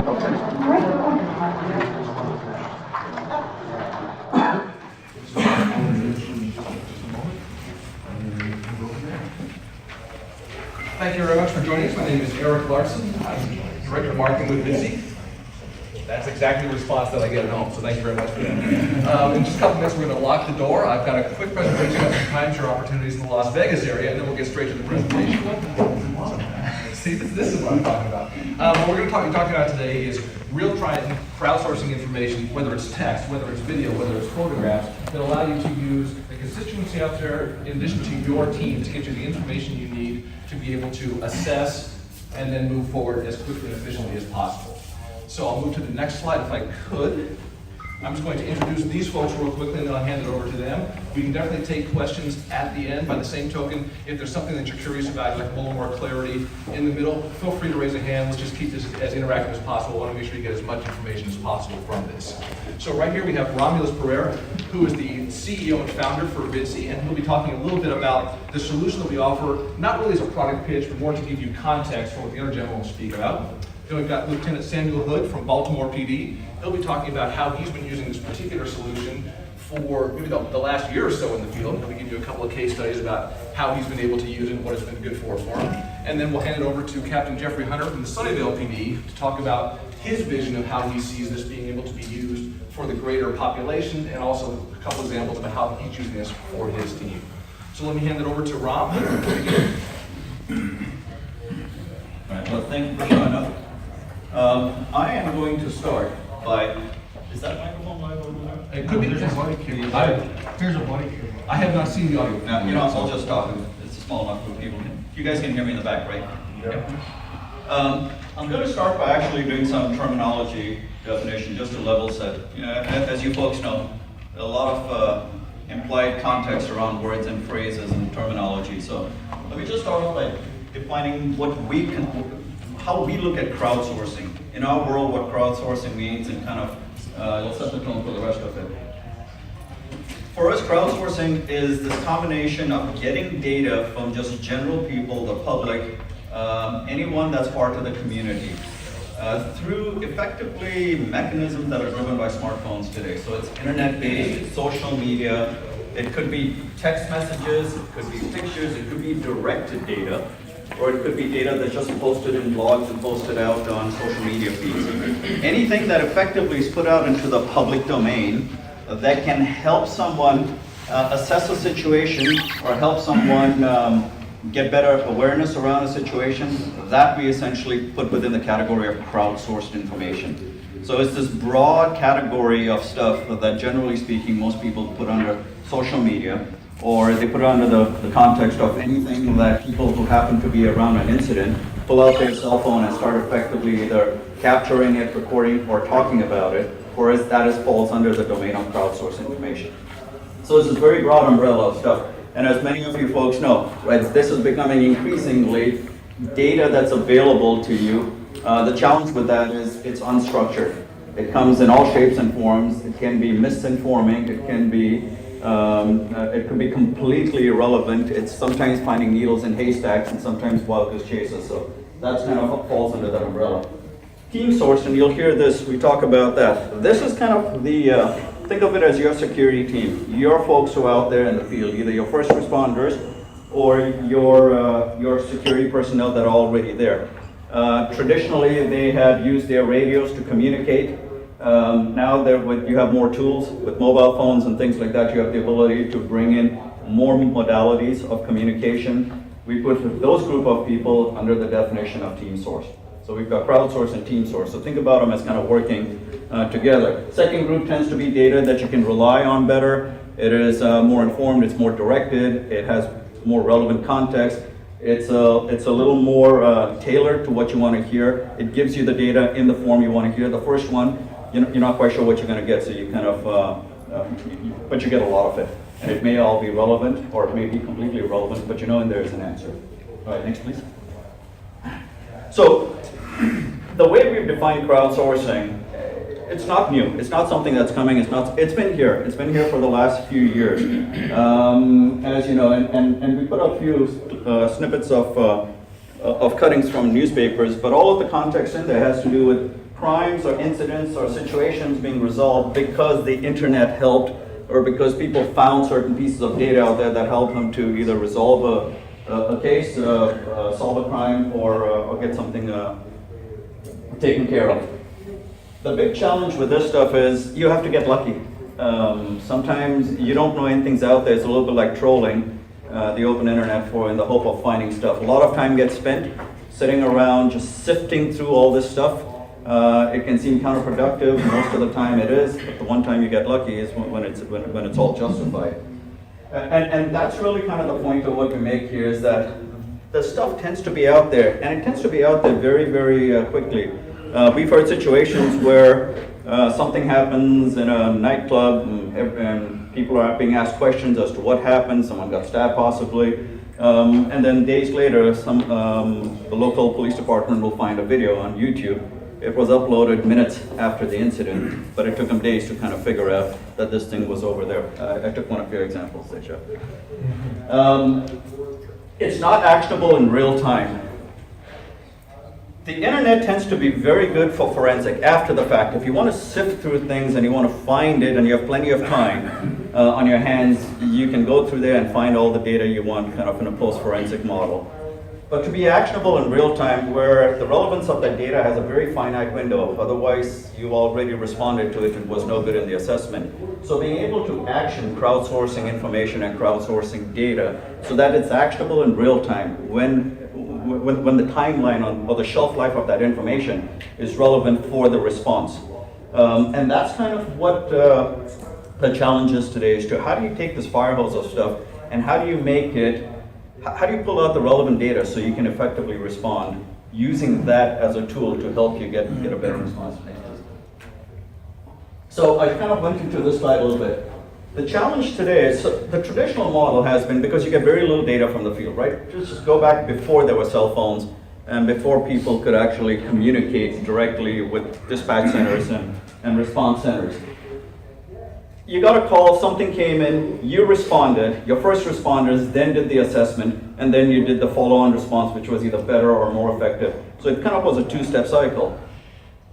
Thank you very much for joining us. My name is Eric Larson. I'm Director of Marketing with Vidcie. That's exactly the response that I get at home, so thank you very much for that. In just a couple minutes, we're going to lock the door. I've got a quick presentation about some timeshare opportunities in the Las Vegas area, and then we'll get straight to the presentation. See, this is what I'm talking about. What we're going to be talking about today is real-time crowdsourcing information, whether it's text, whether it's video, whether it's photographs, that allow you to use the constituency out there in addition to your team to get you the information you need to be able to assess and then move forward as quickly and efficiently as possible. So I'll move to the next slide if I could. I'm just going to introduce these folks real quickly and then I'll hand it over to them. We can definitely take questions at the end. By the same token, if there's something that you're curious about, like a little more clarity in the middle, feel free to raise a hand. Let's just keep this as interactive as possible. I want to make sure you get as much information as possible from this. So right here we have Romulus Pereira, who is the CEO and founder for Vidcie, and he'll be talking a little bit about the solution that we offer, not really as a product pitch, but more to give you context for what the other gentleman will speak about. Then we've got Lieutenant Samuel Hood from Baltimore PD. He'll be talking about how he's been using this particular solution for maybe the last year or so in the field. He'll give you a couple of case studies about how he's been able to use it and what it's been good for him. And then we'll hand it over to Captain Jeffrey Hunter from the Sunnyvale PD to talk about his vision of how he sees this being able to be used for the greater population, and also a couple examples about how he's using this for his team. So let me hand it over to Rob. All right, well, thank you for showing up. I am going to start by, is that microphone live over there? It could be. There's a body camera. There's a body camera. I have not seen the audio. No, I'll just talk. It's small enough for people. You guys can hear me in the back, right? Yeah. I'm going to start by actually doing some terminology definition, just to level set. As you folks know, a lot of implied context around words and phrases and terminology. So let me just start off by defining how we look at crowdsourcing. In our world, what crowdsourcing means, and kind of let's set the tone for the rest of it. For us, crowdsourcing is this combination of getting data from just general people, the public, anyone that's part of the community, through effectively mechanisms that are driven by smartphones today. So it's internet-based, it's social media, it could be text messages, it could be pictures, it could be directed data, or it could be data that's just posted in blogs and posted out on social media feeds. Anything that effectively is put out into the public domain that can help someone assess a situation or help someone get better awareness around a situation, that we essentially put within the category of crowdsourced information. So it's this broad category of stuff that, generally speaking, most people put under social media, or they put it under the context of anything that people who happen to be around an incident pull out their cell phone and start effectively either capturing it, recording, or talking about it, whereas that falls under the domain of crowdsourced information. So it's this very broad umbrella of stuff. And as many of you folks know, right, this is becoming increasingly data that's available to you. The challenge with that is it's unstructured. It comes in all shapes and forms. It can be misinforming. It can be completely irrelevant. It's sometimes finding needles in haystacks and sometimes wild goose chases. So that's kind of what falls under that umbrella. Team sourced, and you'll hear this, we talk about that. This is kind of the, think of it as your security team. Your folks who are out there in the field, either your first responders or your security personnel that are already there. Traditionally, they have used their radios to communicate. Now you have more tools with mobile phones and things like that. You have the ability to bring in more modalities of communication. We put those group of people under the definition of team source. So we've got crowdsource and team source. So think about them as kind of working together. Second group tends to be data that you can rely on better. It is more informed, it's more directed, it has more relevant context. It's a little more tailored to what you want to hear. It gives you the data in the form you want to hear. The first one, you're not quite sure what you're going to get, so you kind of, but you get a lot of it. And it may all be relevant, or it may be completely irrelevant, but you know, and there's an answer. All right, next please. So, the way we've defined crowdsourcing, it's not new. It's not something that's coming. It's been here. It's been here for the last few years. As you know, and we put up a few snippets of cuttings from newspapers, but all of the context in there has to do with crimes or incidents or situations being resolved because the internet helped, or because people found certain pieces of data out there that helped them to either resolve a case, solve a crime, or get something taken care of. The big challenge with this stuff is you have to get lucky. Sometimes you don't know anything's out there. It's a little bit like trolling the open internet in the hope of finding stuff. A lot of time gets spent sitting around just sifting through all this stuff. It can seem counterproductive. Most of the time it is, but the one time you get lucky is when it's all justified. And that's really kind of the point of what we make here, is that the stuff tends to be out there, and it tends to be out there very, very quickly. We've heard situations where something happens in a nightclub and people are being asked questions as to what happened, someone got stabbed possibly, and then days later the local police department will find a video on YouTube. It was uploaded minutes after the incident, but it took them days to kind of figure out that this thing was over there. I took one of your examples, Seisha. It's not actionable in real time. The internet tends to be very good for forensic after the fact. If you want to sift through things and you want to find it and you have plenty of time on your hands, you can go through there and find all the data you want kind of in a post-forensic model. But to be actionable in real time, where the relevance of that data has a very finite window, otherwise you already responded to it, it was no good in the assessment. So being able to action crowdsourcing information and crowdsourcing data so that it's actionable in real time when the timeline or the shelf life of that information is relevant for the response. And that's kind of what the challenge is today, is to how do you take this fire hose of stuff and how do you make it, how do you pull out the relevant data so you can effectively respond using that as a tool to help you get a better response? So I kind of went into this slide a little bit. The challenge today is, so the traditional model has been, because you get very little data from the field, right? Just go back before there were cell phones and before people could actually communicate directly with dispatch centers and response centers. You got a call, something came in, you responded, your first responders then did the assessment, and then you did the follow-on response, which was either better or more effective. So it kind of was a two-step cycle.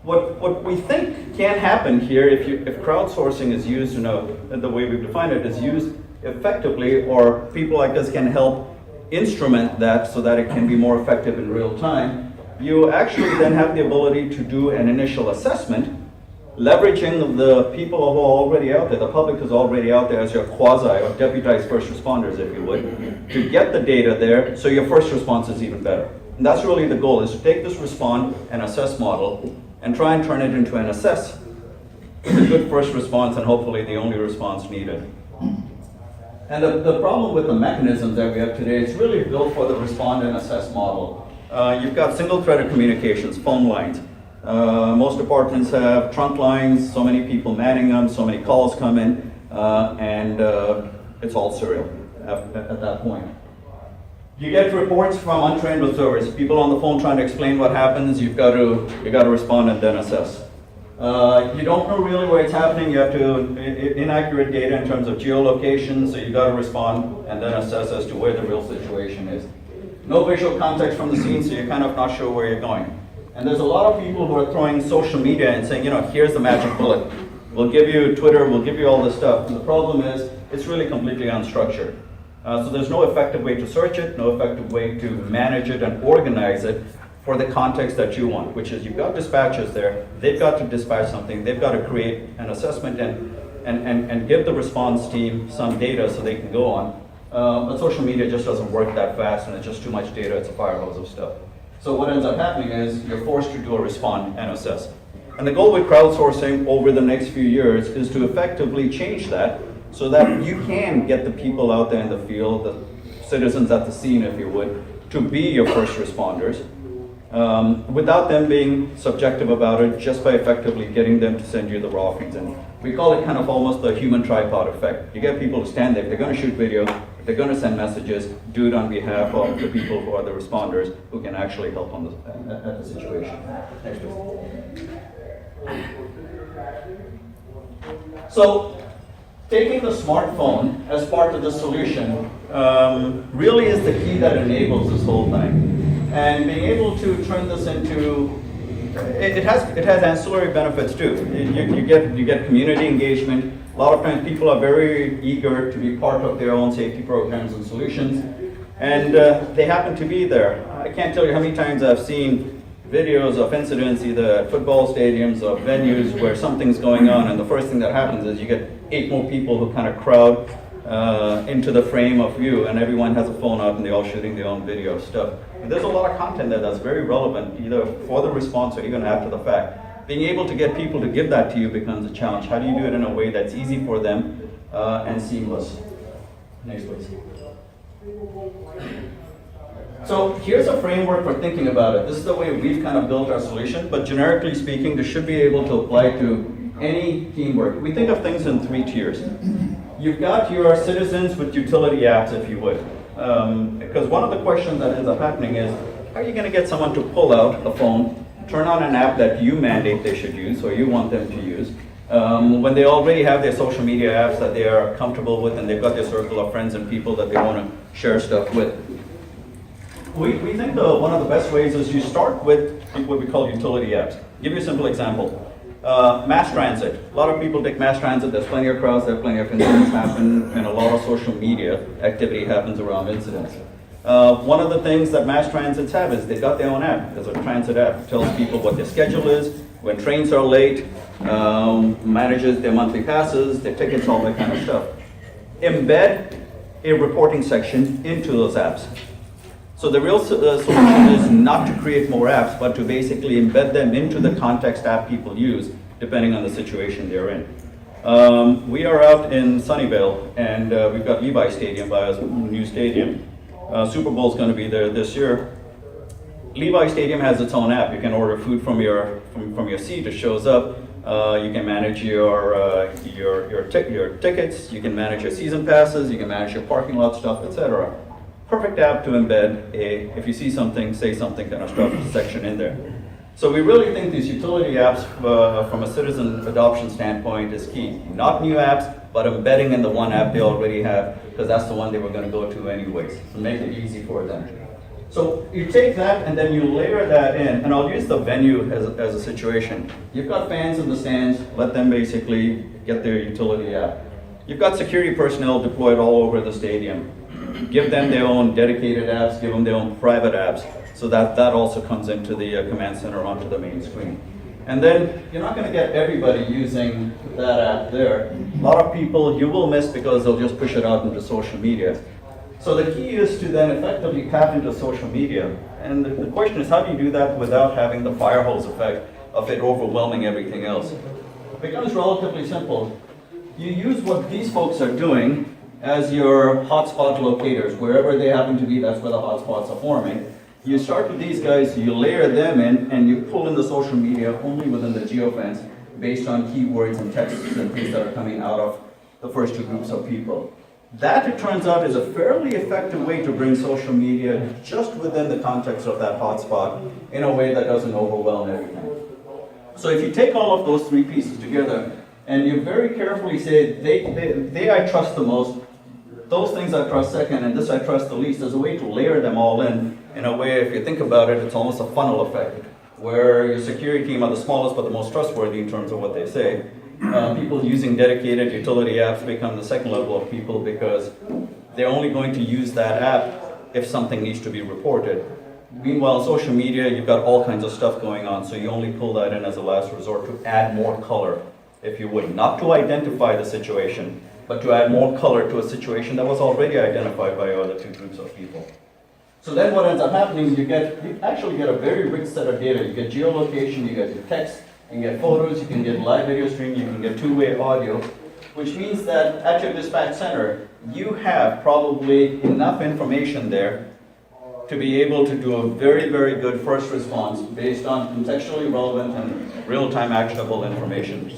What we think can happen here, if crowdsourcing is used in the way we've defined it, is used effectively, or people like us can help instrument that so that it can be more effective in real time, you actually then have the ability to do an initial assessment, leveraging the people who are already out there, the public is already out there as your quasi or deputized first responders, if you would, to get the data there so your first response is even better. And that's really the goal, is to take this respond and assess model and try and turn it into an assess with a good first response and hopefully the only response needed. And the problem with the mechanisms that we have today, it's really built for the respond and assess model. You've got single-threaded communications, phone lines. Most departments have trunk lines, so many people manning them, so many calls come in, and it's all serial at that point. You get reports from untrained observers, people on the phone trying to explain what happens. You got to respond and then assess. You don't know really where it's happening. You have inaccurate data in terms of geolocation, so you got to respond and then assess as to where the real situation is. No visual context from the scene, so you're kind of not sure where you're going. And there's a lot of people who are throwing social media and saying, here's the magic bullet. We'll give you Twitter, we'll give you all this stuff. And the problem is, it's really completely unstructured. So there's no effective way to search it, no effective way to manage it and organize it for the context that you want, which is you've got dispatchers there, they've got to dispatch something, they've got to create an assessment and give the response team some data so they can go on. But social media just doesn't work that fast, and it's just too much data, it's a fire hose of stuff. So what ends up happening is you're forced to do a respond and assess. And the goal with crowdsourcing over the next few years is to effectively change that so that you can get the people out there in the field, the citizens at the scene, if you would, to be your first responders, without them being subjective about it, just by effectively getting them to send you the raw feeds. And we call it kind of almost the human tripod effect. You get people to stand there, if they're going to shoot video, if they're going to send messages, do it on behalf of the people who are the responders who can actually help on at the situation. Next please. So, taking the smartphone as part of the solution really is the key that enables this whole thing. And being able to turn this into it has ancillary benefits too. You get community engagement. A lot of times people are very eager to be part of their own safety programs and solutions, and they happen to be there. I can't tell you how many times I've seen videos of incidents, either at football stadiums or venues where something's going on, and the first thing that happens is you get 8 more people who kind of crowd into the frame of view, and everyone has a phone out and they're all shooting their own video stuff. And there's a lot of content there that's very relevant, either for the response or even after the fact. Being able to get people to give that to you becomes a challenge. How do you do it in a way that's easy for them and seamless? Next, please. So here's a framework for thinking about it. This is the way we've kind of built our solution, but generically speaking, this should be able to apply to any teamwork. We think of things in 3 tiers. You've got your citizens with utility apps, if you would. Because one of the questions that ends up happening is, how are you going to get someone to pull out a phone, turn on an app that you mandate they should use or you want them to use, when they already have their social media apps that they are comfortable with and they've got their circle of friends and people that they want to share stuff with. We think one of the best ways is you start with what we call utility apps. Give you a simple example. Mass transit. A lot of people take mass transit. There's plenty of crowds, there are plenty of incidents happen, and a lot of social media activity happens around incidents. One of the things that mass transits have is they've got their own app. There's a transit app. It tells people what their schedule is, when trains are late, manages their monthly passes, their tickets, all that kind of stuff. Embed a reporting section into those apps. So the real solution is not to create more apps, but to basically embed them into the context app people use, depending on the situation they're in. We are out in Sunnyvale, and we've got Levi Stadium by us, new stadium. Super Bowl's going to be there this year. Levi Stadium has its own app. You can order food from your seat. It shows up. You can manage your tickets. You can manage your season passes. You can manage your parking lot stuff, etc. Perfect app to embed a, if you see something, say something kind of stuff section in there. So we really think these utility apps from a citizen adoption standpoint is key. Not new apps, but embedding in the one app they already have, because that's the one they were going to go to anyways. So make it easy for them. So you take that and then you layer that in, and I'll use the venue as a situation. You've got fans in the stands, let them basically get their utility app. You've got security personnel deployed all over the stadium. Give them their own dedicated apps, give them their own private apps, so that also comes into the command center onto the main screen. And then you're not going to get everybody using that app there. A lot of people you will miss because they'll just push it out into social media. So the key is to then effectively tap into social media. And the question is, how do you do that without having the fire hose effect of it overwhelming everything else? It becomes relatively simple. You use what these folks are doing as your hotspot locators. Wherever they happen to be, that's where the hotspots are forming. You start with these guys, you layer them in, and you pull in the social media only within the geofence based on keywords and texts and things that are coming out of the first 2 groups of people. That, it turns out, is a fairly effective way to bring social media just within the context of that hotspot in a way that doesn't overwhelm everything. So if you take all of those 3 pieces together, and you very carefully say, they I trust the most, those things I trust second, and this I trust the least, there's a way to layer them all in a way, if you think about it, it's almost a funnel effect, where your security team are the smallest but the most trustworthy in terms of what they say. People using dedicated utility apps become the second level of people because they're only going to use that app if something needs to be reported. Meanwhile, social media, you've got all kinds of stuff going on, so you only pull that in as a last resort to add more color, if you would. Not to identify the situation, but to add more color to a situation that was already identified by other 2 groups of people. So then what ends up happening is you actually get a very rich set of data. You get geolocation, you get your text, you can get photos, you can get live video stream, you can get 2-way audio, which means that at your dispatch center, you have probably enough information there to be able to do a very, very good first response based on contextually relevant and real-time actionable information.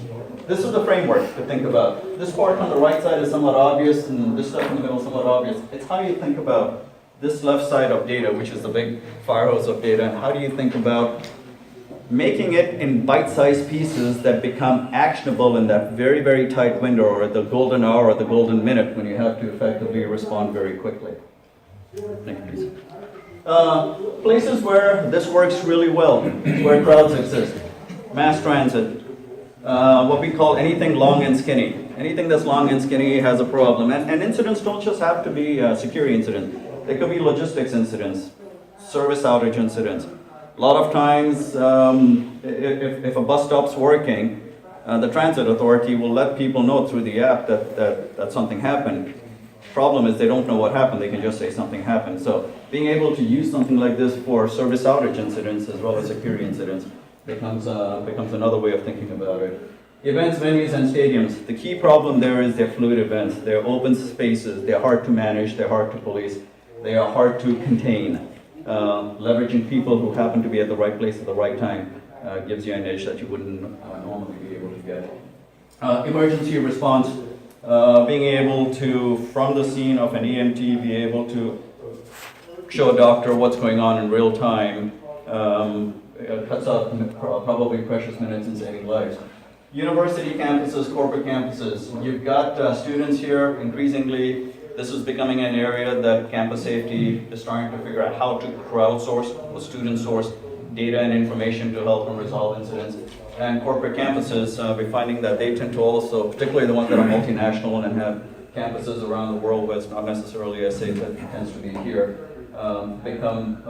This is the framework to think about. This part on the right side is somewhat obvious, and this stuff in the middle is somewhat obvious. It's how you think about this left side of data, which is the big fire hose of data, and how do you think about making it in bite-sized pieces that become actionable in that very, very tight window, or the golden hour or the golden minute when you have to effectively respond very quickly. Next, please. Places where this works really well, where crowds exist. Mass transit, what we call anything long and skinny. Anything that's long and skinny has a problem. And incidents don't just have to be security incidents. They could be logistics incidents, service outage incidents. A lot of times, if a bus stops working, the transit authority will let people know through the app that something happened. Problem is they don't know what happened, they can just say something happened. So being able to use something like this for service outage incidents as well as security incidents becomes another way of thinking about it. Events, venues, and stadiums. The key problem there is they're fluid events. They're open spaces, they're hard to manage, they're hard to police, they are hard to contain. Leveraging people who happen to be at the right place at the right time gives you an edge that you wouldn't normally be able to get. Emergency response, being able to, from the scene of an EMT, be able to show a doctor what's going on in real time, cuts out probably precious minutes in saving lives. University campuses, corporate campuses, you've got students here. Increasingly, this is becoming an area that campus safety is starting to figure out how to crowdsource or student source data and information to help them resolve incidents. And corporate campuses, we're finding that they tend to also, particularly the ones that are multinational and have campuses around the world where it's not necessarily as safe as it tends to be here, become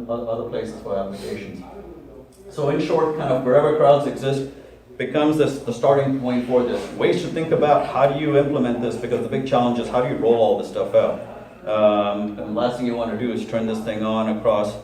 other places for applications. So in short, kind of wherever crowds exist becomes the starting point for this. Ways to think about how do you implement this, because the big challenge is how do you roll all this stuff out. And the last thing you want to do is turn this thing on across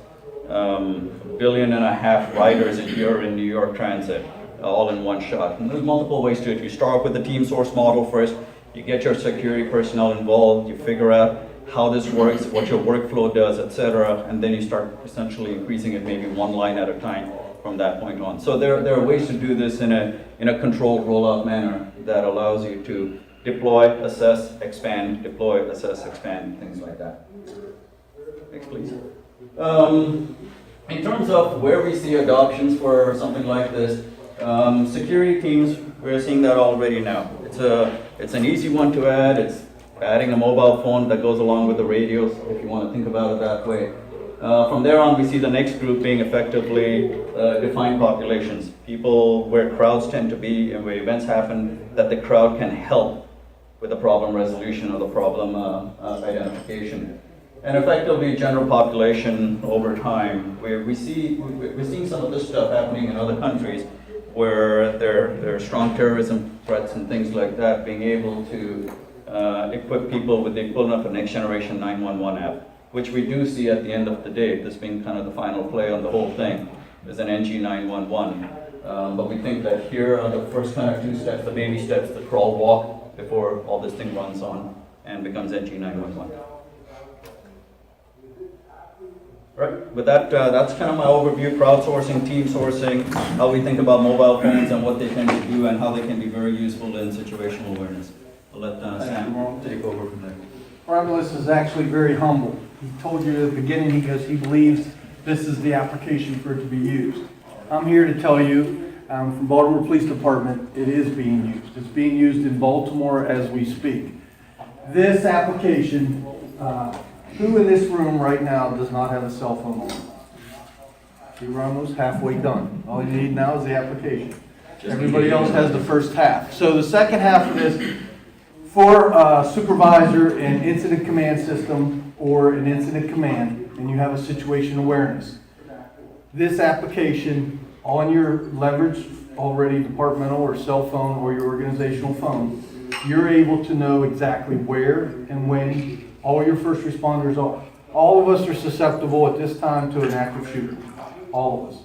1.5 billion riders a year in New York Transit, all in one shot. And there's multiple ways to it. You start with the team source model first, you get your security personnel involved, you figure out how this works, what your workflow does, etc., and then you start essentially increasing it maybe one line at a time from that point on. So there are ways to do this in a controlled rollout manner that allows you to deploy, assess, expand, deploy, assess, expand, things like that. Next, please. In terms of where we see adoptions for something like this, security teams, we're seeing that already now. It's an easy one to add. It's adding a mobile phone that goes along with the radios, if you want to think about it that way. From there on, we see the next group being effectively defined populations, people where crowds tend to be and where events happen that the crowd can help with the problem resolution or the problem identification. And effectively, general population over time, where we're seeing some of this stuff happening in other countries where there are strong terrorism threats and things like that, being able to equip people with the equivalent of a next generation 911 app, which we do see at the end of the day, this being kind of the final play on the whole thing, is an NG 911. But we think that here are the first kind of 2 steps, the baby steps, the crawl walk, before all this thing runs on and becomes NG 911. Right, with that, that's kind of my overview, crowdsourcing, team sourcing, how we think about mobile phones and what they tend to do and how they can be very useful in situational awareness. I'll let Sam take over from there. Romulus is actually very humble. He told you at the beginning, he believes this is the application for it to be used. I'm here to tell you, from Baltimore Police Department, it is being used. It's being used in Baltimore as we speak. This application, who in this room right now does not have a cell phone on? See, we're almost halfway done. All you need now is the application. Everybody else has the first half. So the second half of this, for a supervisor in incident command system or an incident command, and you have a situation awareness, this application on your leverage, already departmental or cell phone or your organizational phone, you're able to know exactly where and when all your first responders are. All of us are susceptible at this time to an active shooter. All of us.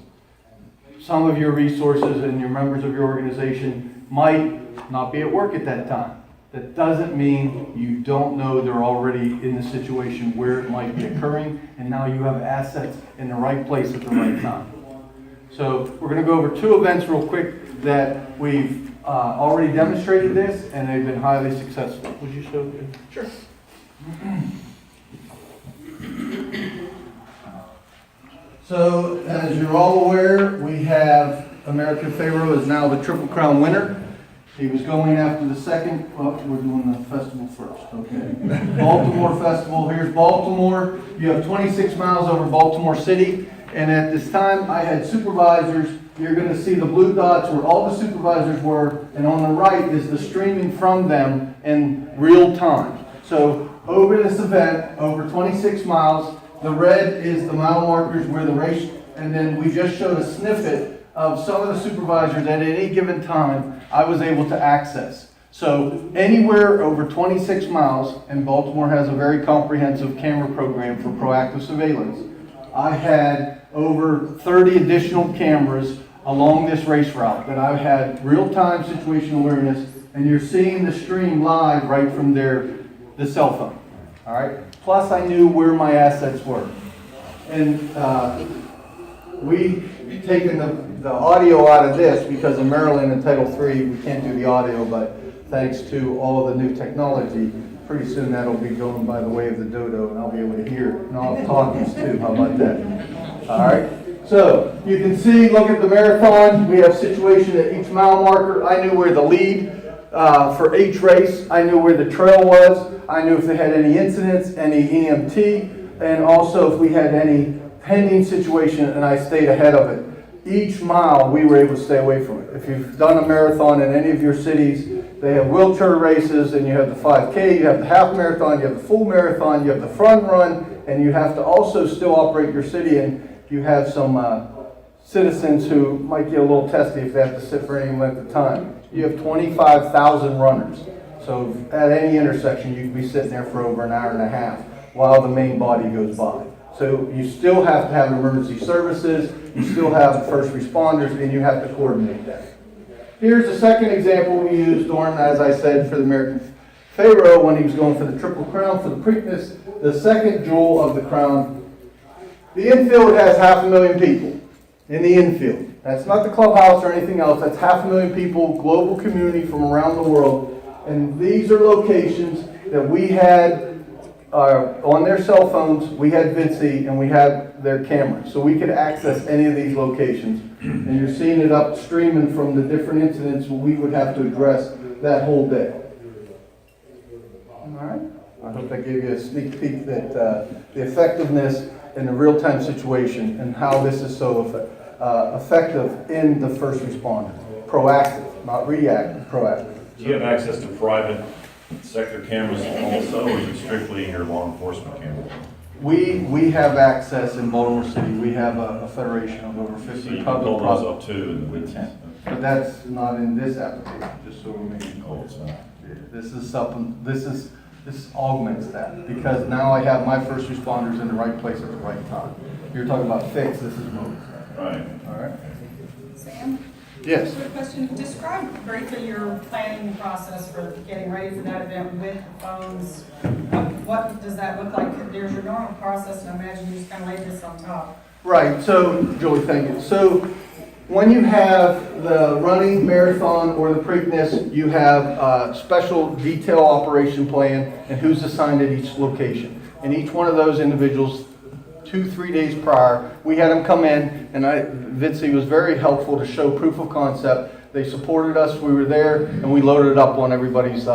Some of your resources and your members of your organization might not be at work at that time. That doesn't mean you don't know they're already in the situation where it might be occurring, and now you have assets in the right place at the right time. So we're going to go over 2 events real quick that we've already demonstrated this, and they've been highly successful. Would you show them? Sure. So, as you're all aware, we have American Pharaoh is now the Triple Crown winner. He was going after the second, well, we're doing the festival first, okay. Baltimore Festival, here's Baltimore. You have 26 miles over Baltimore City. And at this time, I had supervisors. You're going to see the blue dots where all the supervisors were. And on the right is the streaming from them in real time. So over this event, over 26 miles, the red is the mile markers where the race, and then we just showed a snippet of some of the supervisors at any given time I was able to access. So anywhere over 26 miles, and Baltimore has a very comprehensive camera program for proactive surveillance, I had over 30 additional cameras along this race route that I had real-time situational awareness, and you're seeing the stream live right from the cell phone. All right. Plus, I knew where my assets were, and we taken the audio out of this because in Maryland in Title III we can't do the audio, but thanks to all the new technology, pretty soon that'll be going by the way of the dodo, and I'll be able to hear it, and I'll have talkies too. How about that? All right. So you can see, look at the marathon. We have situation at each mile marker. I knew where the lead for each race. I knew where the trail was. I knew if they had any incidents, any EMT, and also if we had any pending situation, and I stayed ahead of it. Each mile, we were able to stay away from it. If you've done a marathon in any of your cities, they have wheelchair races, and you have the 5K, you have the half marathon, you have the full marathon, you have the front run, and you have to also still operate your city, and you have some citizens who might get a little testy if they have to sit for any length of time. You have 25,000 runners. So at any intersection, you could be sitting there for over an hour and a half while the main body goes by. So you still have to have emergency services, you still have first responders, and you have to coordinate that. Here's the second example we used during, as I said, for the American Pharaoh when he was going for the Triple Crown for the Preakness, the second jewel of the crown. The infield has 500,000 people in the infield. That's not the clubhouse or anything else. That's 500,000 people, global community from around the world. And these are locations that we had on their cell phones. We had Vidcie and we had their cameras. So we could access any of these locations. And you're seeing it up streaming from the different incidents we would have to address that whole day. All right. I hope that gave you a sneak peek that the effectiveness in a real-time situation and how this is so effective in the first responder. Proactive, not reactive, proactive. Do you have access to private sector cameras also, or is it strictly your law enforcement cameras? We have access in Baltimore City. We have a federation of over 50 So you can public pull those property. up too, and we can. But that's not in this application, just so we make it Oh, it's not. This is something, this augments that, because now I have my first responders in the right place at the right time. You're talking about fix, this is move. Right. All right? Sam? Yes. Quick question. Describe briefly your planning process for getting ready for that event with the phones. What does that look like? There's your normal process, and I imagine you just kind of lay this on top. Right, so, Julie, thank you. So, when you have the running marathon or the Preakness, you have a special detail operation plan and who's assigned at each location. And each one of those individuals, 2-3 days prior, we had them come in, and Vidcie was very helpful to show proof of concept. They supported us, we were there, and we loaded it up on everybody's you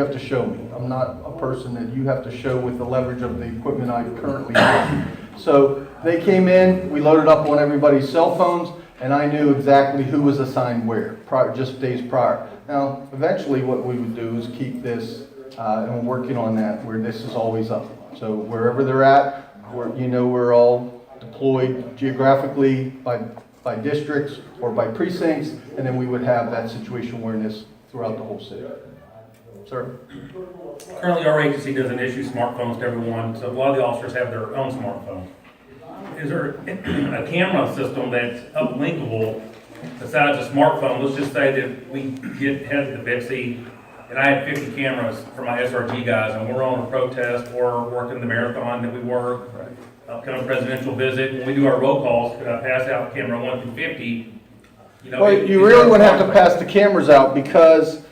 have to show me. I'm not a person that you have to show with the leverage of the equipment I currently have. So they came in, we loaded up on everybody's cell phones, and I knew exactly who was assigned where, just days prior. Now, eventually what we would do is keep this, and we're working on that, where this is always up. So wherever they're at, we're all deployed geographically by districts or by precincts, and then we would have that situation awareness throughout the whole city. Sir? Currently, our agency doesn't issue smartphones to everyone, so a lot of the officers have their own smartphone. Is there a camera system that's uplinkable besides a smartphone? Let's just say that we head to Vidcie, and I had 50 cameras for my SRG guys, and we're on a protest or working the marathon that we work, upcoming presidential visit. When we do our roll calls, could I pass out camera 1 through 50? Well, you really wouldn't have to pass the cameras out, because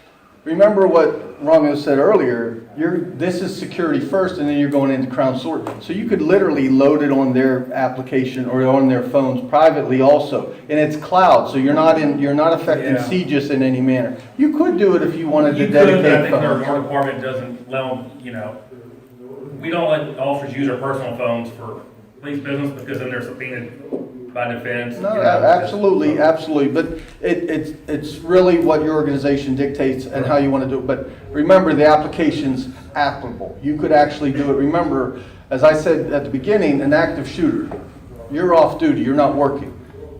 remember what Romulus said earlier, this is security first, and then you're going into crowdsourced. So you could literally load it on their application or on their phones privately also, and it's cloud, so you're not affecting Yeah. CGIS in any manner. You could do it if you wanted You to could, but I dedicate think funds. our department doesn't allow, we don't let officers use their personal phones for police business because then they're subpoenaed by defense. No, absolutely, absolutely, but it's really what your organization dictates and how you want to do it. But remember, the application's applicable. You could actually do it. Remember, as I said at the beginning, an active shooter, you're off duty, you're not working,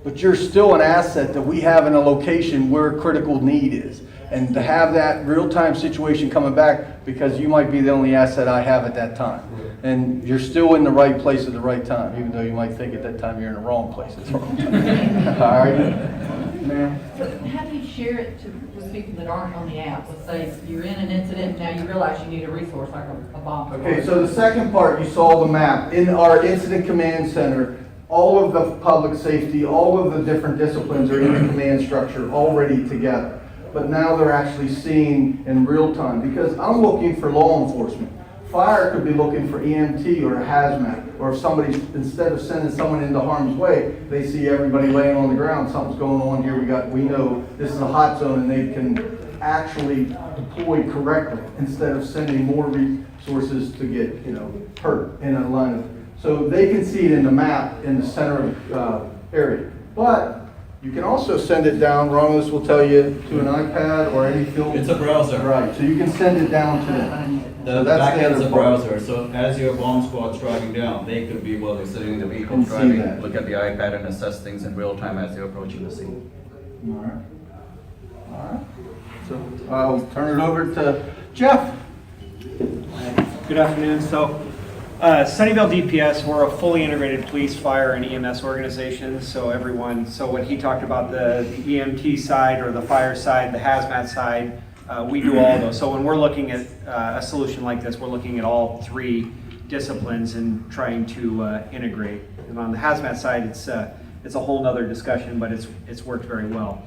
but you're still an asset that we have in a location where critical need is. And to have that real-time situation coming back, because you might be the only asset I have at that time. And you're still in the right place at the right time, even though you might think at that time you're in the wrong place at the wrong time. All right, ma'am? So how do you share it with people that aren't on the app? Let's say you're in an incident, now you realize you need a resource like a bomb. Okay, so the second part, you saw the map. In our incident command center, all of the public safety, all of the different disciplines are in the command structure already together. But now they're actually seen in real time, because I'm looking for law enforcement. Fire could be looking for EMT or hazmat, or if somebody, instead of sending someone into harm's way, they see everybody laying on the ground, something's going on here, we know this is a hot zone, and they can actually deploy correctly, instead of sending more resources to get, hurt in a line of, so they can see it in the map in the center of area. But you can also send it down, Romulus will tell you, to an iPad or any film. It's a browser. Right, so you can send it down to them. The So that's back the end is other a part. browser, so as your bomb squad's driving down, they could be, while they're sitting in the vehicle And see driving, that. look at the iPad and assess things in real time as they're approaching the scene. All right. All right. So I'll turn it over to Jeff. Good afternoon. So, Sunnyvale DPS, we're a fully integrated police, fire, and EMS organization. So when he talked about the EMT side or the fire side, the hazmat side, we do all of those. So when we're looking at a solution like this, we're looking at all three disciplines and trying to integrate. And on the hazmat side, it's a whole nother discussion, but it's worked very well.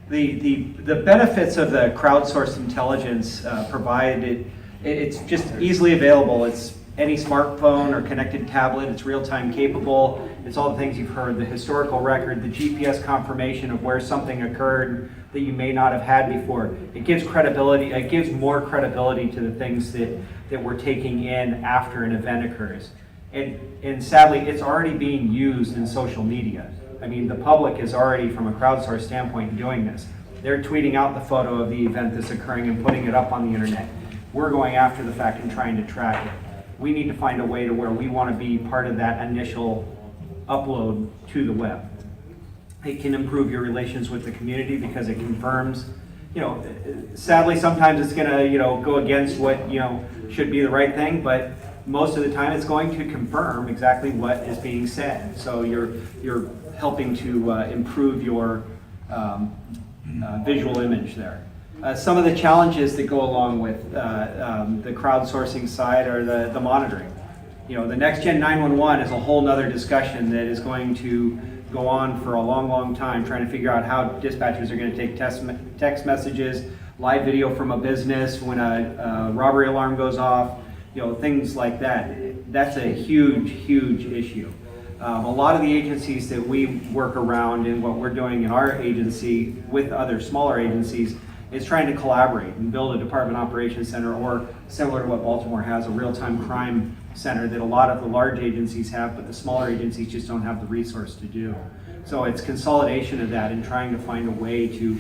The benefits of the crowdsourced intelligence provided, it's just easily available. It's any smartphone or connected tablet. It's real-time capable. It's all the things you've heard, the historical record, the GPS confirmation of where something occurred that you may not have had before. It gives credibility, it gives more credibility to the things that we're taking in after an event occurs. And sadly, it's already being used in social media. I mean, the public is already, from a crowdsourced standpoint, doing this. They're tweeting out the photo of the event that's occurring and putting it up on the internet. We're going after the fact and trying to track it. We need to find a way to where we want to be part of that initial upload to the web. It can improve your relations with the community because it confirms, sadly sometimes it's going to, go against what, should be the right thing, but most of the time it's going to confirm exactly what is being said. So you're helping to improve your visual image there. Some of the challenges that go along with the crowdsourcing side are the monitoring. The next gen 911 is a whole nother discussion that is going to go on for a long, long time, trying to figure out how dispatchers are going to take text messages, live video from a business when a robbery alarm goes off, things like that. That's a huge, huge issue. A lot of the agencies that we work around and what we're doing in our agency with other smaller agencies is trying to collaborate and build a department operations center, or similar to what Baltimore has, a real-time crime center that a lot of the large agencies have, but the smaller agencies just don't have the resource to do. So it's consolidation of that and trying to find a way to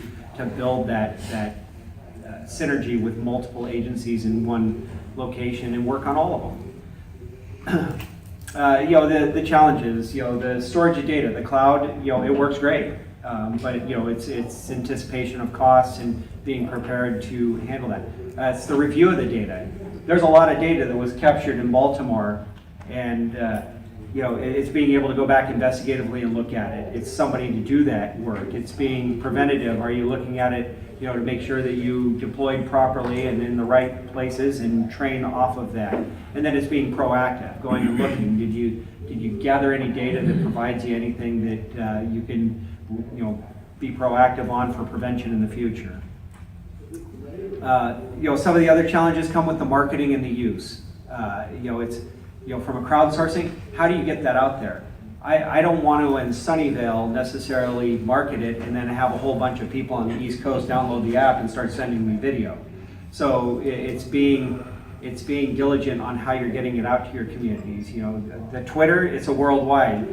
build that synergy with multiple agencies in one location and work on all of them. The challenges, the storage of data, the cloud, it works great. But it's anticipation of costs and being prepared to handle that. It's the review of the data. There's a lot of data that was captured in Baltimore, and it's being able to go back investigatively and look at it. It's somebody to do that work. It's being preventative. Are you looking at it, to make sure that you deployed properly and in the right places and train off of that? And then it's being proactive, going and looking. Did you gather any data that provides you anything that you can be proactive on for prevention in the future? Some of the other challenges come with the marketing and the use. It's, from a crowdsourcing, how do you get that out there? I don't want to in Sunnyvale necessarily market it and then have a whole bunch of people on the East Coast download the app and start sending me video. So it's being diligent on how you're getting it out to your communities. The Twitter, it's a worldwide.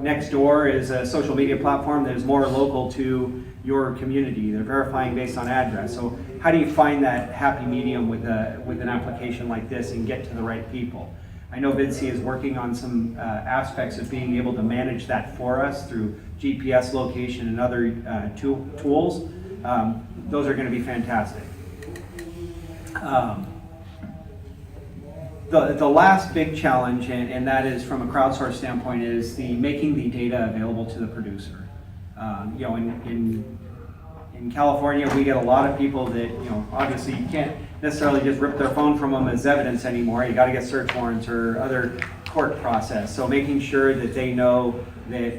Nextdoor is a social media platform that is more local to your community. They're verifying based on address. So how do you find that happy medium with an application like this and get to the right people? I know Vidcie is working on some aspects of being able to manage that for us through GPS location and other tools. Those are going to be fantastic. The last big challenge, and that is from a crowdsource standpoint, is making the data available to the producer. In California, we get a lot of people that, obviously you can't necessarily just rip their phone from them as evidence anymore. You got to get search warrants or other court process. So making sure that they know that,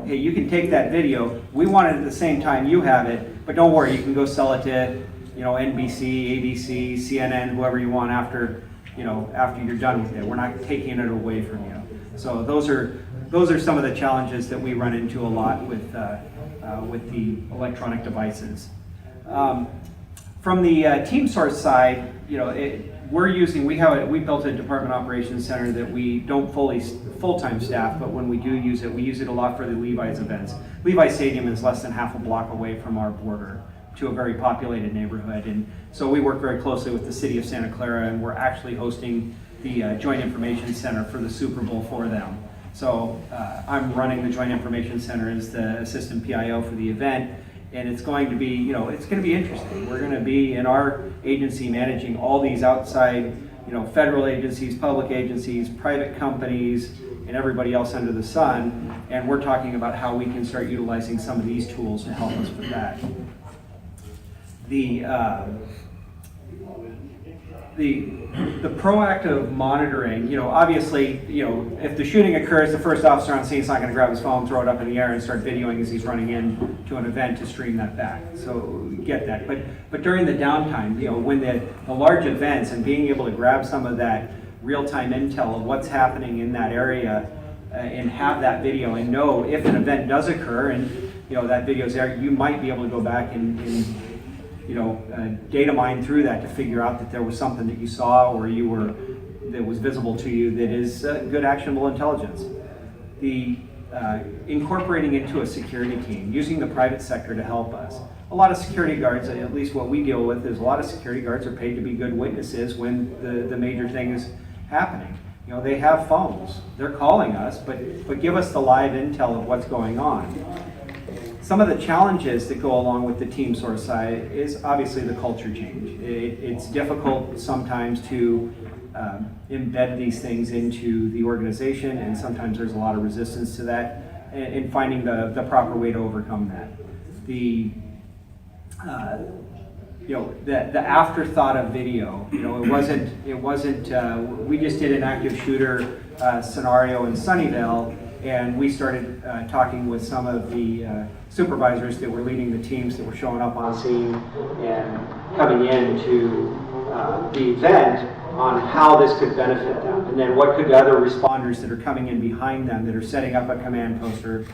hey, you can take that video. We want it at the same time you have it, but don't worry, you can go sell it to, NBC, ABC, CNN, whoever you want after you're done with it. We're not taking it away from you. So those are some of the challenges that we run into a lot with the electronic devices. From the team source side, we built a department operations center that we don't full-time staff, but when we do use it, we use it a lot for the Levi's events. Levi Stadium is less than half a block away from our border to a very populated neighborhood, and so we work very closely with the city of Santa Clara, and we're actually hosting the Joint Information Center for the Super Bowl for them. So I'm running the Joint Information Center as the assistant PIO for the event, and it's going to be, it's going to be interesting. We're going to be in our agency managing all these outside, federal agencies, public agencies, private companies, and everybody else under the sun, and we're talking about how we can start utilizing some of these tools to help us with that. The proactive monitoring, obviously, if the shooting occurs, the first officer on scene is not going to grab his phone, throw it up in the air, and start videoing as he's running in to an event to stream that back. So get that. But during the downtime, when the large events and being able to grab some of that real-time intel of what's happening in that area and have that video and know if an event does occur and that video's there, you might be able to go back and data mine through that to figure out that there was something that you saw or that was visible to you that is good actionable intelligence. The incorporating into a security team, using the private sector to help us. A lot of security guards, at least what we deal with, is a lot of security guards are paid to be good witnesses when the major thing is happening. They have phones. They're calling us, but give us the live intel of what's going on. Some of the challenges that go along with the team source side is obviously the culture change. It's difficult sometimes to embed these things into the organization, and sometimes there's a lot of resistance to that, and finding the proper way to overcome that. The afterthought of video, it wasn't, we just did an active shooter scenario in Sunnyvale, and we started talking with some of the supervisors that were leading the teams that were showing up on scene and coming in to the event on how this could benefit them. And then what could the other responders that are coming in behind them that are setting up a command post or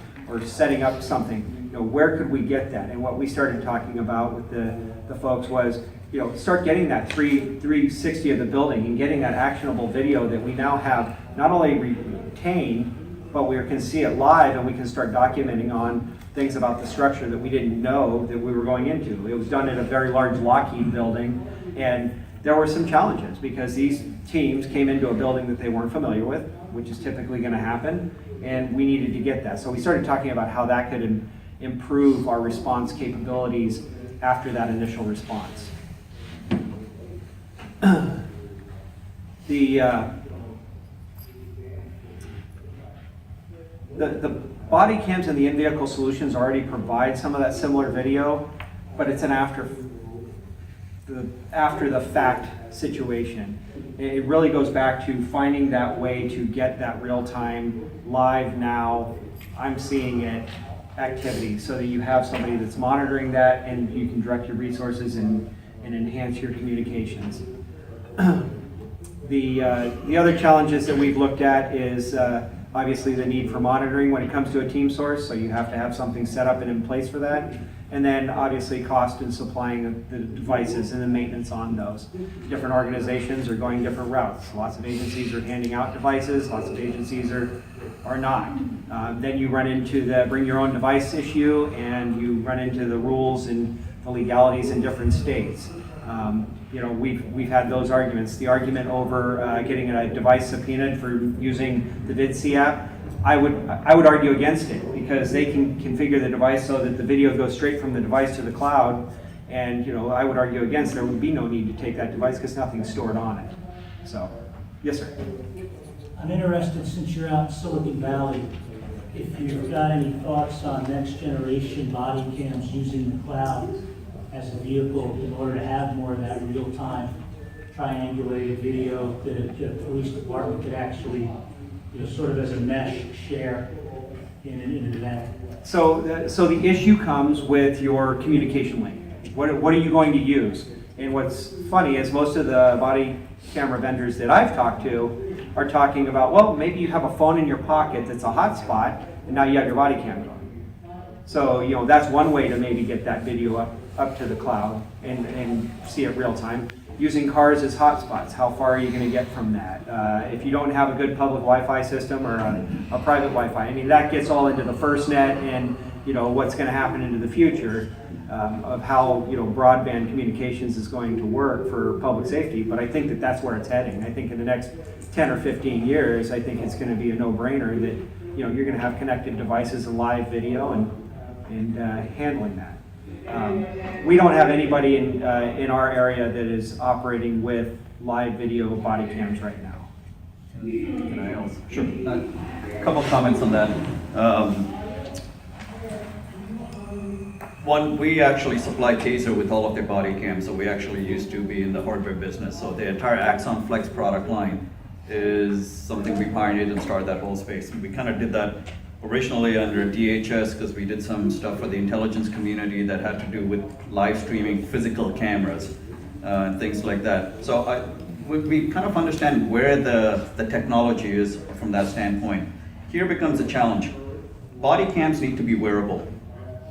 setting up something, where could we get that? And what we started talking about with the folks was, start getting that 360 of the building and getting that actionable video that we now have not only retained, but we can see it live and we can start documenting on things about the structure that we didn't know that we were going into. It was done in a very large Lockheed building, and there were some challenges because these teams came into a building that they weren't familiar with, which is typically going to happen, and we needed to get that. So we started talking about how that could improve our response capabilities after that initial response. The body cams and the in-vehicle solutions already provide some of that similar video, but it's an after the fact situation. It really goes back to finding that way to get that real-time, live now, I'm seeing it activity, so that you have somebody that's monitoring that and you can direct your resources and and enhance your communications. The other challenges that we've looked at is obviously the need for monitoring when it comes to a team source, so you have to have something set up and in place for that. And then obviously cost in supplying the devices and the maintenance on those. Different organizations are going different routes. Lots of agencies are handing out devices, lots of agencies are not. Then you run into the bring your own device issue, and you run into the rules and the legalities in different states. You know, we've had those arguments. The argument over getting a device subpoenaed for using the Vidcie app, I would argue against it, because they can configure the device so that the video goes straight from the device to the cloud. And you know, I would argue against. There would be no need to take that device because nothing's stored on it. So, yes, sir. I'm interested, since you're out in Silicon Valley, if you've got any thoughts on next generation body cams using the cloud as a vehicle in order to have more of that real-time triangulated video that a police department could actually, you know, sort of as a mesh share in an event. So the issue comes with your communication link. What are you going to use? And what's funny is most of the body camera vendors that I've talked to are talking about, well, maybe you have a phone in your pocket that's a hotspot, and now you have your body cam going. So, you know, that's one way to maybe get that video up to the cloud and see it real time. Using cars as hotspots, how far are you going to get from that? If you don't have a good public Wi-Fi system or a private Wi-Fi, I mean, that gets all into the FirstNet and, you know, what's going to happen into the future of how, you know, broadband communications is going to work for public safety. But I think that that's where it's heading. I think in the next 10 or 15 years, I think it's going to be a no-brainer that, you know, you're going to have connected devices and live video and handling that. We don't have anybody in our area that is operating with live video body cams right now. Can I also? Sure. A couple comments on that. One, we actually supply Taser with all of their body cams, so we actually used to be in the hardware business. So the entire Axon Flex product line is something we pioneered and started that whole space. We kind of did that originally under DHS because we did some stuff for the intelligence community that had to do with live streaming physical cameras and things like that. So we kind of understand where the technology is from that standpoint. Here becomes a challenge. Body cams need to be wearable.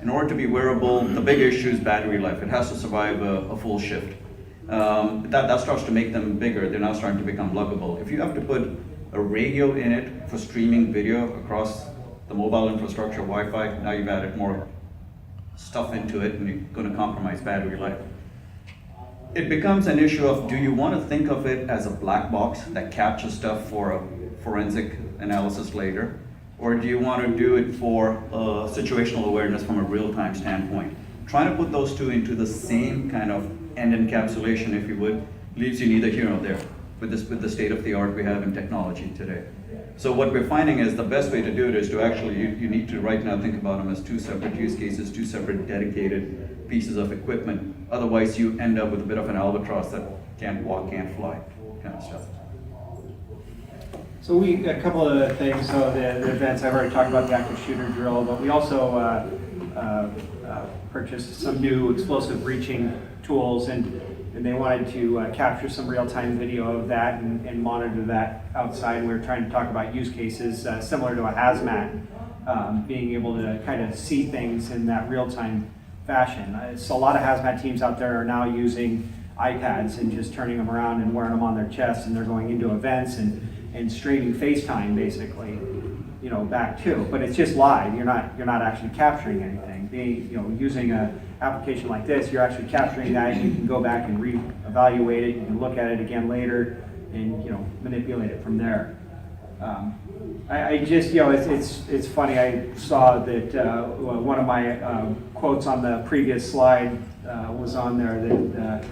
In order to be wearable, the big issue is battery life. It has to survive a full shift. That starts to make them bigger. They're now starting to become luggable. If you have to put a radio in it for streaming video across the mobile infrastructure, Wi-Fi, now you've added more stuff into it and you're going to compromise battery life. It becomes an issue of, do you want to think of it as a black box that captures stuff for a forensic analysis later? Or do you want to do it for situational awareness from a real-time standpoint? Trying to put those two into the same kind of end encapsulation, if you would, leaves you neither here nor there with the state of the art we have in technology today. So what we're finding is the best way to do it is to actually, you need to right now think about them as two separate use cases, two separate dedicated pieces of equipment. Otherwise you end up with a bit of an albatross that can't walk, can't fly kind of stuff. So a couple of things. So the events, I've already talked about the active shooter drill, but we also purchased some new explosive breaching tools, and they wanted to capture some real-time video of that and monitor that outside. We were trying to talk about use cases similar to a hazmat, being able to kind of see things in that real-time fashion. So a lot of hazmat teams out there are now using iPads and just turning them around and wearing them on their chest, and they're going into events and streaming FaceTime basically, you know, back too. But it's just live. You're not actually capturing anything. Using an application like this, you're actually capturing that. You can go back and reevaluate it. You can look at it again later, and manipulate it from there. I just, it's funny. I saw that one of my quotes on the previous slide was on there that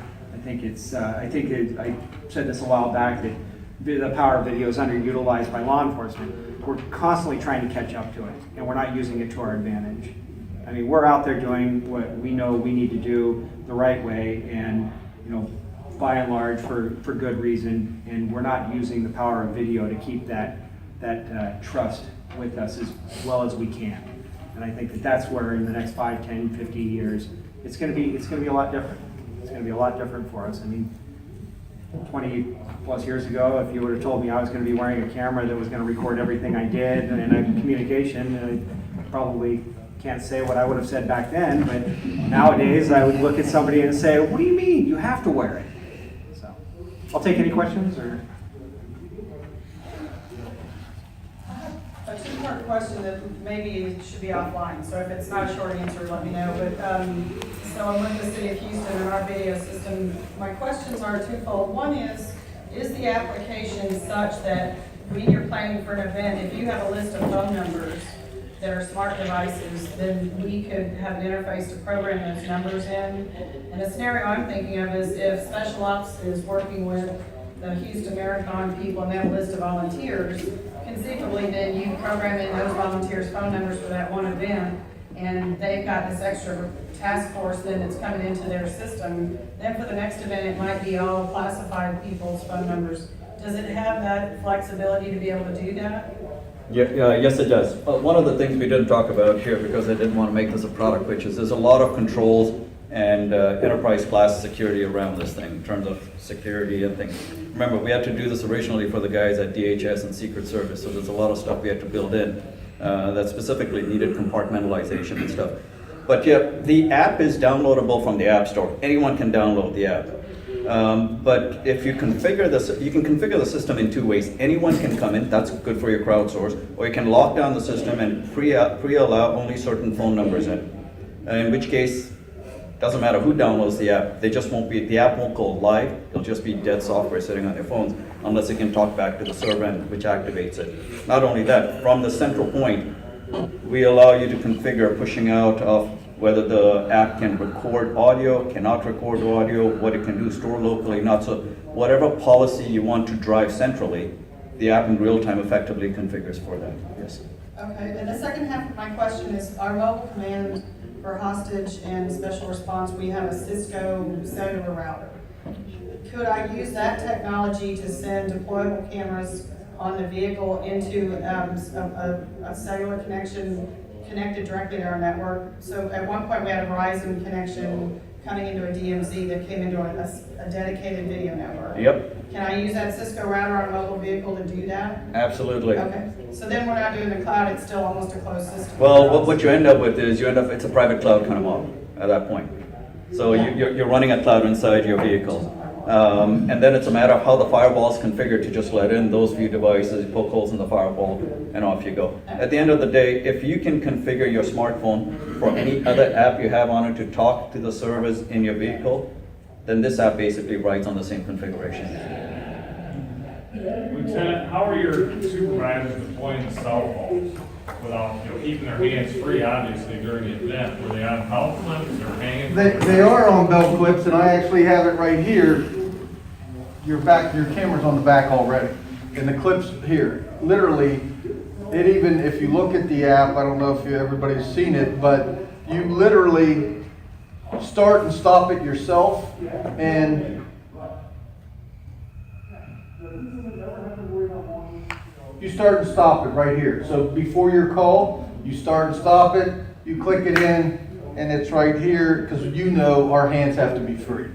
I said this a while back, that the power of video is underutilized by law enforcement. We're constantly trying to catch up to it, and we're not using it to our advantage. I mean, we're out there doing what we know we need to do the right way, and by and large for good reason, and we're not using the power of video to keep that trust with us as well as we can. And I think that that's where in the next 5, 10, 15 years, it's going to be a lot different. It's gonna be a lot different for us. I mean, 20 plus years ago, if you would have told me I was gonna be wearing a camera that was gonna record everything I did and I communication, I probably can't say what I would have said back then, but nowadays I would look at somebody and say, what do you mean? You have to wear it. So, I'll take any questions or. A two-part question that maybe should be offline, so if it's not a short answer, let me know. But so I'm with the City of Houston and our video system. My questions are twofold. One is the application such that when you're planning for an event, if you have a list of phone numbers that are smart devices, then we could have an interface to program those numbers in? And the scenario I'm thinking of is if Special Ops is working with the Houston Marathon people and they have a list of volunteers, conceivably then you program in those volunteers' phone numbers for that one event, and they've got this extra task force then that's coming into their system. Then for the next event, it might be all classified people's phone numbers. Does it have that flexibility to be able to do that? Yes, it does. One of the things we didn't talk about here, because I didn't want to make this a product pitch, is there's a lot of controls and enterprise class security around this thing in terms of security and things. Remember, we had to do this originally for the guys at DHS and Secret Service, so there's a lot of stuff we had to build in that specifically needed compartmentalization and stuff. But yeah, the app is downloadable from the App Store. Anyone can download the app. But if you configure this, you can configure the system in two ways. Anyone can come in, that's good for your crowdsource, or you can lock down the system and pre-allow only certain phone numbers in which case, doesn't matter who downloads the app, the app won't go live, it'll just be dead software sitting on their phones, unless it can talk back to the server end, which activates it. Not only that, from the central point, we allow you to configure pushing out of whether the app can record audio, cannot record audio, what it can do, store locally, not so. Whatever policy you want to drive centrally, the app in real time effectively configures for that, yes. Okay, and the second half of my question is our mobile command for hostage and special response, we have a Cisco cellular router. Could I use that technology to send deployable cameras on the vehicle into a cellular connection connected directly to our network? So at one point we had a Verizon connection coming into a DMZ that came into a dedicated video network. Yep. Can I use that Cisco router on a mobile vehicle to do that? Absolutely. Okay, so then we're not doing the cloud, it's still almost a closed system. Well, what you end up with is it's a private cloud kind of model at that point. So you're running a cloud inside your vehicle. And then it's a matter of how the firewall is configured to just let in those few devices, poke holes in the firewall, and off you go. At the end of the day, if you can configure your smartphone for any other app you have on it to talk to the servers in your vehicle, then this app basically rides on the same configuration. Lieutenant, how are your supervisors deploying the cell phones without, keeping their hands free, obviously, during the event? Were they on belt clips or hanging? They are on belt clips, and I actually have it right here. Your camera's on the back already, and the clips here. Literally, it even, if you look at the app, I don't know if everybody's seen it, but you literally start and stop it yourself, and you start and stop it right here. So before your call, you start and stop it, you click it in, and it's right here, because our hands have to be free.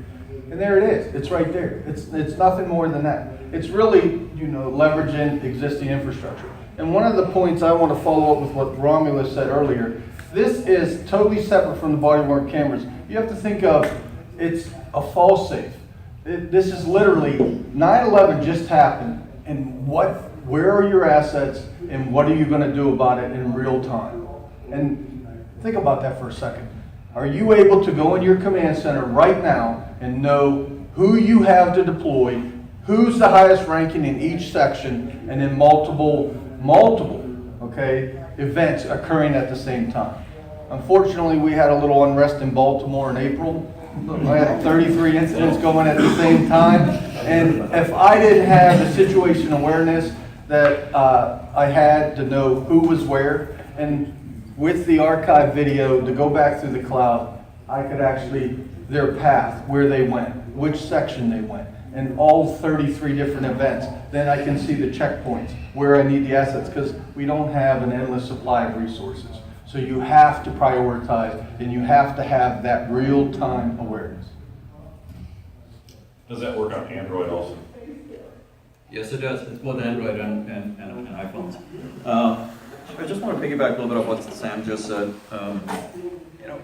And there it is, it's right there. It's nothing more than that. It's really, leveraging existing infrastructure. And one of the points I want to follow up with what Romulus said earlier, this is totally separate from the body-worn cameras. You have to think of, it's a fall safe. This is literally, 9/11 just happened, and where are your assets, and what are you going to do about it in real time? And think about that for a second. Are you able to go in your command center right now and know who you have to deploy, who's the highest ranking in each section, and then multiple, events occurring at the same time? Unfortunately, we had a little unrest in Baltimore in April. I had 33 incidents going at the same time. And if I didn't have the situation awareness that I had to know who was where, and with the archive video to go back through the cloud, I could actually, their path, where they went, which section they went, and all 33 different events. Then I can see the checkpoints, where I need the assets, because we don't have an endless supply of resources. So you have to prioritize, and you have to have that real-time awareness. Does that work on Android also? Yes, it does. It's both Android and iPhones. I just want to piggyback a little bit of what Sam just said.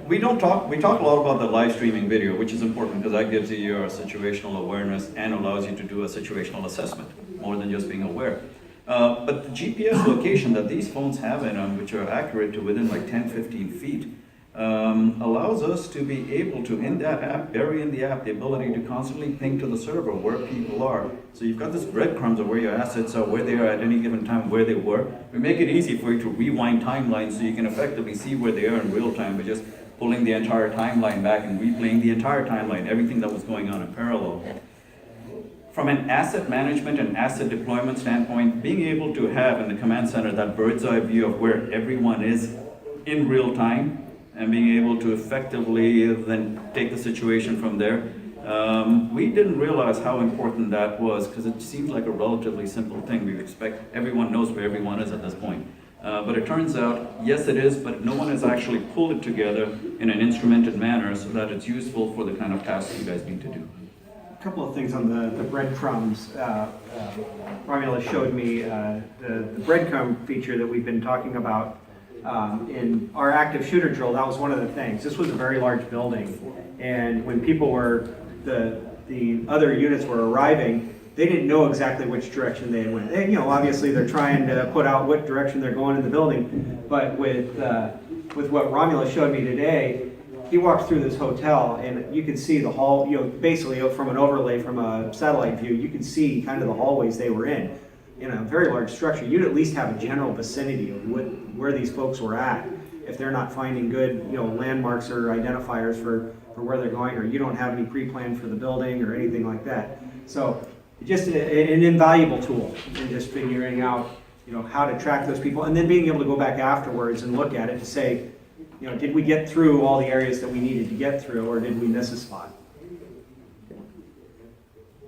We talk a lot about the live streaming video, which is important because that gives you your situational awareness and allows you to do a situational assessment more than just being aware. But the GPS location that these phones have in them, which are accurate to within like 10, 15 feet, allows us to be able to, in that app, bury in the app, the ability to constantly ping to the server where people are. So you've got this breadcrumbs of where your assets are, where they are at any given time, where they were. We make it easy for you to rewind timelines so you can effectively see where they are in real time by just pulling the entire timeline back and replaying the entire timeline, everything that was going on in parallel. From an asset management and asset deployment standpoint, being able to have in the command center that bird's eye view of where everyone is in real time and being able to effectively then take the situation from there. We didn't realize how important that was because it seems like a relatively simple thing. We expect everyone knows where everyone is at this point. But it turns out, yes it is, but no one has actually pulled it together in an instrumented manner so that it's useful for the kind of tasks you guys need to do. A couple of things on the breadcrumbs. Romulus showed me the breadcrumb feature that we've been talking about in our active shooter drill. That was one of the things. This was a very large building, and when people were, the other units were arriving, they didn't know exactly which direction they went. And, obviously they're trying to put out what direction they're going in the building, but with what Romulus showed me today, he walked through this hotel and you could see the hall, basically from an overlay from a satellite view, you could see kind of the hallways they were in. In a very large structure, you'd at least have a general vicinity of where these folks were at. If they're not finding good, landmarks or identifiers for where they're going, or you don't have any pre-planned for the building or anything like that. So just an invaluable tool in just figuring out, how to track those people and then being able to go back afterwards and look at it to say, did we get through all the areas that we needed to get through, or did we miss a spot?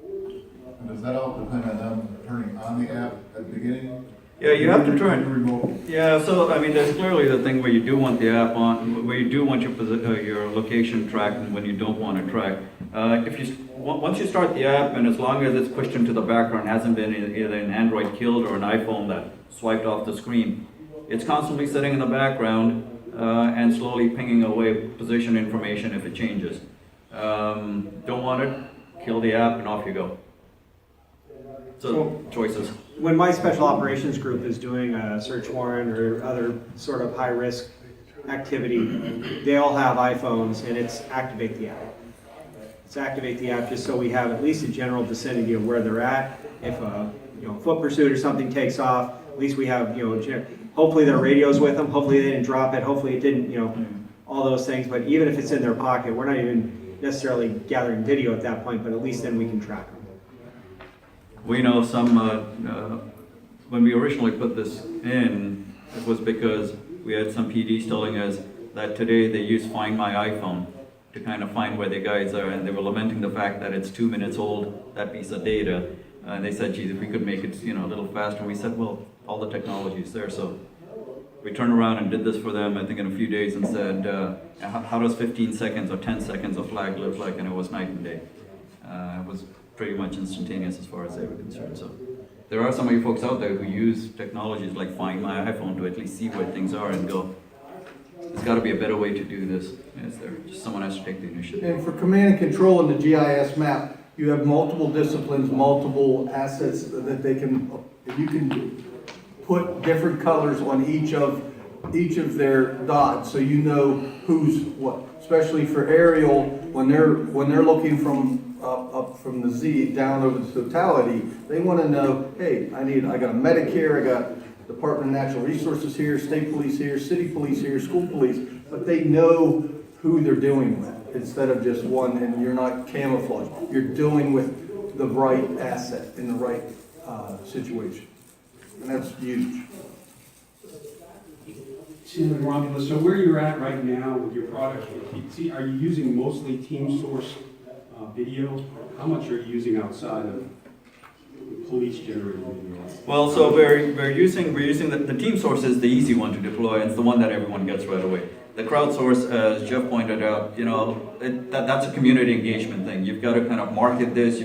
And does that all depend on them turning on the app at the beginning? Yeah, you have to turn. Remote. Yeah, so there's clearly the thing where you do want the app on, where you do want your location tracked, and when you don't want it tracked. Once you start the app, and as long as it's pushed into the background, hasn't been either an Android killed or an iPhone that swiped off the screen, it's constantly sitting in the background and slowly pinging away position information if it changes. Don't want it, kill the app, and off you go. So choices. When my special operations group is doing a search warrant or other sort of high-risk activity, they all have iPhones, and it's activate the app. It's activate the app just so we have at least a general vicinity of where they're at. If a foot pursuit or something takes off, at least we have hopefully their radio's with them. Hopefully they didn't drop it. Hopefully it didn't all those things. But even if it's in their pocket, we're not even necessarily gathering video at that point. But at least then we can track them. We know some, when we originally put this in, it was because we had some PDs telling us that today they use Find My iPhone to kind of find where the guys are, and they were lamenting the fact that it's 2 minutes old, that piece of data. And they said, geez, if we could make it a little faster. We said, well, all the technology is there. So we turned around and did this for them, I think in a few days, and said, how does 15 seconds or 10 seconds of flag look like? And it was night and day. It was pretty much instantaneous as far as they were concerned. So there are some of you folks out there who use technologies like Find My iPhone to at least see where things are and go, there's got to be a better way to do this. Is there? Just someone has to take the initiative. And for command and control in the GIS map, you have multiple disciplines, multiple assets that you can put different colors on each of their dots, so you know who's what. Especially for aerial, when they're looking from up from the Z down over the totality, they want to know, hey, I got a medic here, I got Department of Natural Resources here, state police here, city police here, school police, but they know who they're dealing with instead of just one, and you're not camouflaged. You're dealing with the right asset in the right situation, and that's huge. Tim Romulus, so where you're at right now with your product, are you using mostly team source video? How much are you using outside of police generated video? Well, so we're using the team source is the easy one to deploy, and it's the one that everyone gets right away. the crowdsource, as Jeff pointed out, that's a community engagement thing. You've got to kind of market this,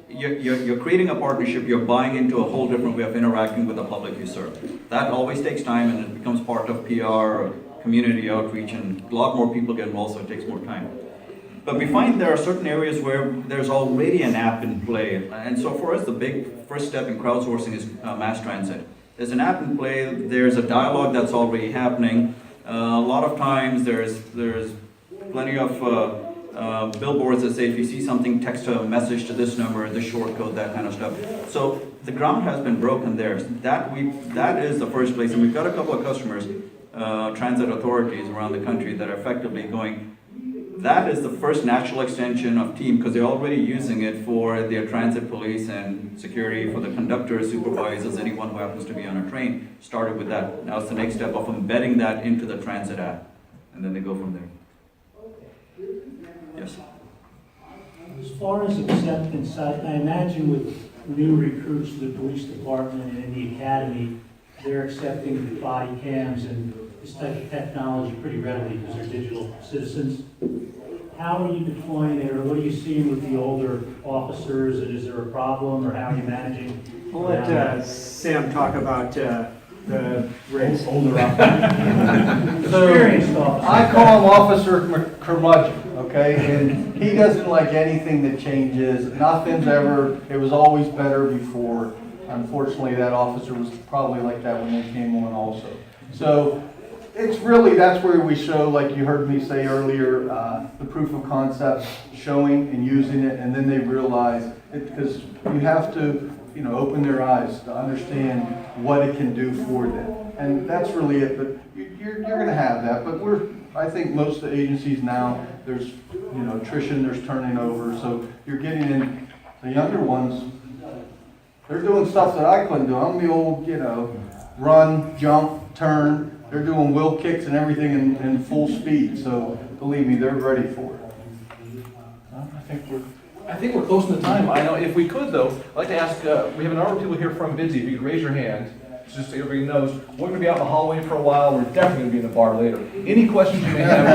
you're creating a partnership, you're buying into a whole different way of interacting with the public you serve. That always takes time, and it becomes part of PR or community outreach, and a lot more people get involved, so it takes more time. But we find there are certain areas where there's already an app in play. And so for us, the big first step in crowdsourcing is mass transit. There's an app in play, there's a dialogue that's already happening. A lot of times there's plenty of billboards that say if you see something, text a message to this number, this short code, that kind of stuff. So the ground has been broken there. That is the first place, and we've got a couple of customers, transit authorities around the country that are effectively going, that is the first natural extension of team, because they're already using it for their transit police and security, for the conductors, supervisors, anyone who happens to be on a train, started with that. Now it's the next step of embedding that into the transit app, and then they go from there. Yes? As far as acceptance, I imagine with new recruits to the police department and in the academy, they're accepting body cams and this type of technology pretty readily because they're digital citizens. How are you deploying it, or what are you seeing with the older officers, and is there a problem, or how are you managing? We'll let Sam talk about the race. Older Experienced officers. I call him Officer Curmudgeon, okay? And he doesn't like anything that changes. Nothing's ever, it was always better before. Unfortunately, that officer was probably like that when they came on also. So it's really, that's where we show, like you heard me say earlier, the proof of concept, showing and using it, and then they realize it, because you have to, open their eyes to understand what it can do for them. And that's really it, but you're going to have that. But I think most of the agencies now, there's, attrition, there's turning over, so you're getting in, the younger ones, they're doing stuff that I couldn't do. I'm the old, run, jump, turn. They're doing wheel kicks and everything in full speed. So believe me, they're ready for it. I think we're close to the time. I know if we could though, I'd like to ask, we have a number of people here from Vidcie. If you could raise your hand, just so everybody knows, we're going to be out in the hallway for a while. We're definitely going to be in the bar later. Any questions you may have?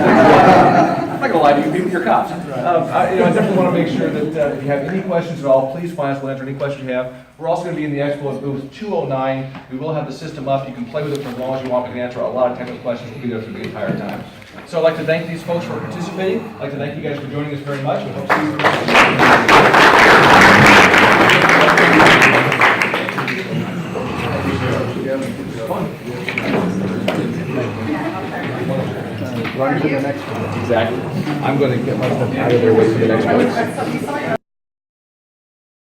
I'm not going to lie to you, people, you're cops. I definitely want to make sure that if you have any questions at all, please find us. We'll answer any questions you have. We're also going to be in the expo at booth 209. We will have the system up. You can play with it for as long as you want. We can answer a lot of technical questions. We'll be there through the entire time. So I'd like to thank these folks for participating. I'd like to thank you guys for joining us very much. We hope to see you. Run to the next one. Exactly. I'm going to get my stuff out of there, wait for the next one.